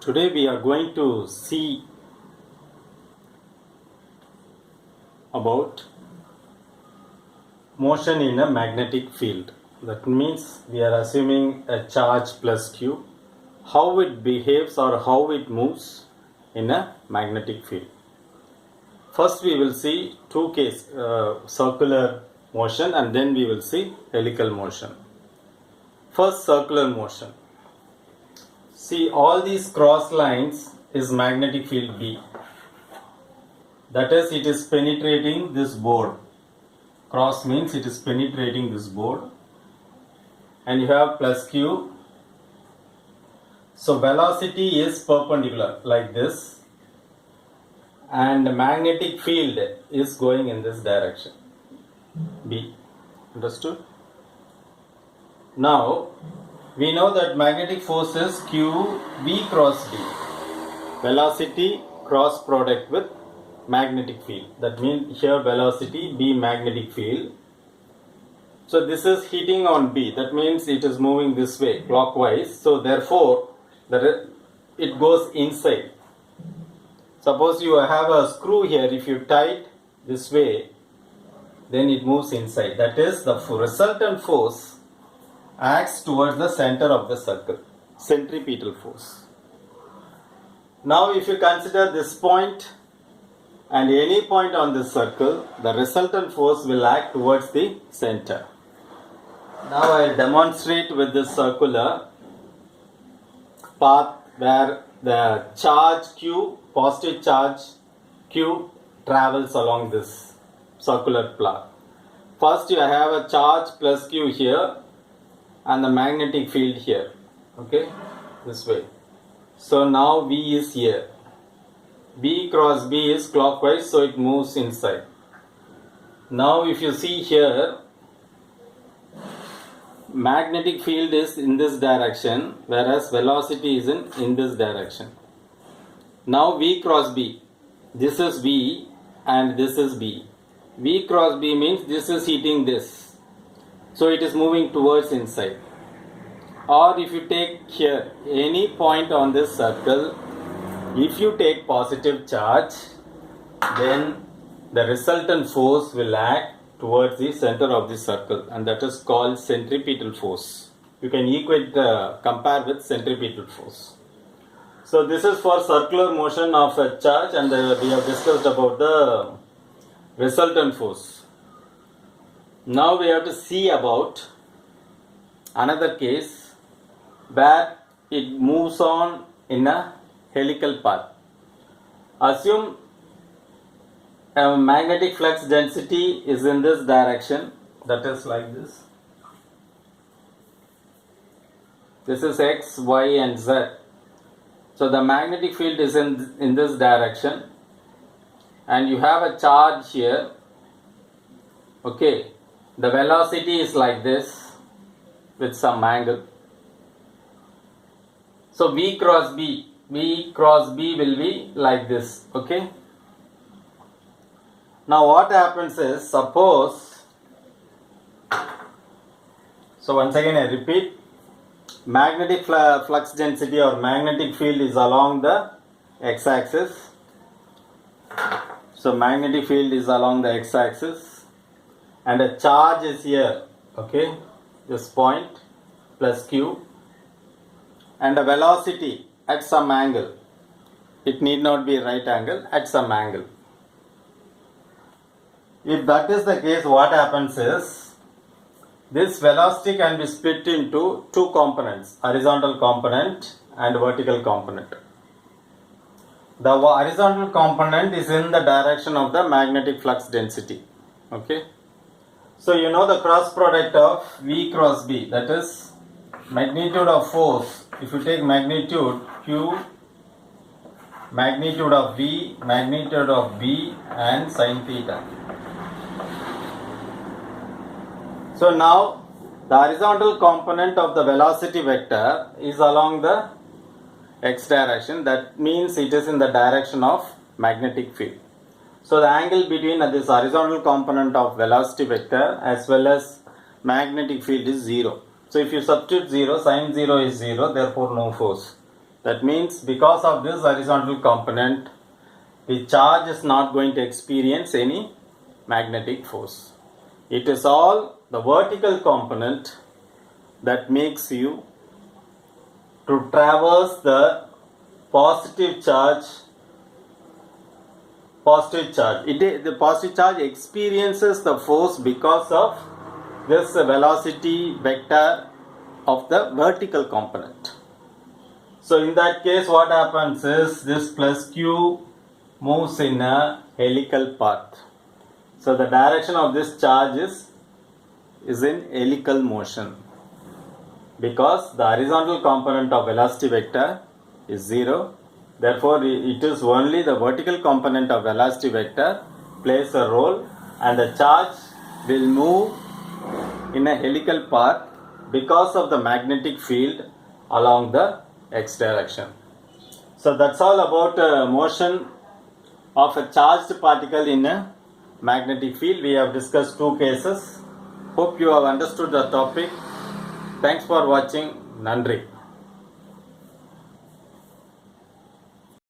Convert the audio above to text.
Today we are going to see about motion in a magnetic field. That means we are assuming a charge plus Q, how it behaves or how it moves in a magnetic field. First we will see two cases, circular motion, and then we will see helical motion. First, circular motion. See, all these cross lines is magnetic field B. That is, it is penetrating this board. Cross means it is penetrating this board. And you have plus Q. So velocity is perpendicular like this. And the magnetic field is going in this direction. B. Understood? Now, we know that magnetic force is Q V cross B. Velocity cross product with magnetic field. That means here velocity B magnetic field. So this is hitting on B. That means it is moving this way clockwise. So therefore it goes inside. Suppose you have a screw here. If you tie it this way, then it moves inside. That is, the resultant force acts towards the center of the circle, centripetal force. Now if you consider this point and any point on this circle, the resultant force will act towards the center. Now I will demonstrate with this circular path where the charge Q, positive charge Q, travels along this circular path. First you have a charge plus Q here and the magnetic field here, okay, this way. So now V is here. B cross B is clockwise, so it moves inside. Now if you see here, magnetic field is in this direction, whereas velocity is in this direction. Now V cross B, this is V and this is B. V cross B means this is hitting this. So it is moving towards inside. Or if you take here any point on this circle, if you take positive charge, then the resultant force will act towards the center of the circle, and that is called centripetal force. You can compare with centripetal force. So this is for circular motion of a charge, and we have discussed about the resultant force. Now we have to see about another case where it moves on in a helical path. Assume a magnetic flux density is in this direction, that is like this. This is X, Y and Z. So the magnetic field is in this direction, and you have a charge here, okay. The velocity is like this with some angle. So V cross B will be like this, okay. Now what happens is, suppose, so once again I repeat, magnetic flux density or magnetic field is along the x-axis. So magnetic field is along the x-axis. And a charge is here, okay, this point plus Q, and a velocity at some angle. It need not be right angle, at some angle. If that is the case, what happens is, this velocity can be split into two components, horizontal component and vertical component. The horizontal component is in the direction of the magnetic flux density, okay. So you know the cross product of V cross B, that is magnitude of force. If you take magnitude Q, magnitude of V, magnitude of B and sin theta. So now the horizontal component of the velocity vector is along the x direction. That means it is in the direction of magnetic field. So the angle between this horizontal component of velocity vector as well as magnetic field is 0. So if you substitute 0, sin 0 is 0, therefore no force. That means because of this horizontal component, the charge is not going to experience any magnetic force. It is all the vertical component that makes you to traverse the positive charge. The positive charge experiences the force because of this velocity vector of the vertical component. So in that case, what happens is this plus q moves in a helical path. So the direction of this charge is in helical motion, because the horizontal component of velocity vector is 0. Therefore, it is only the vertical component of velocity vector plays a role, and the charge will move in a helical path because of the magnetic field along the x direction. So that's all about motion of a charged particle in a magnetic field. We have discussed two cases. Hope you have understood the topic. Thanks for watching. Nandri.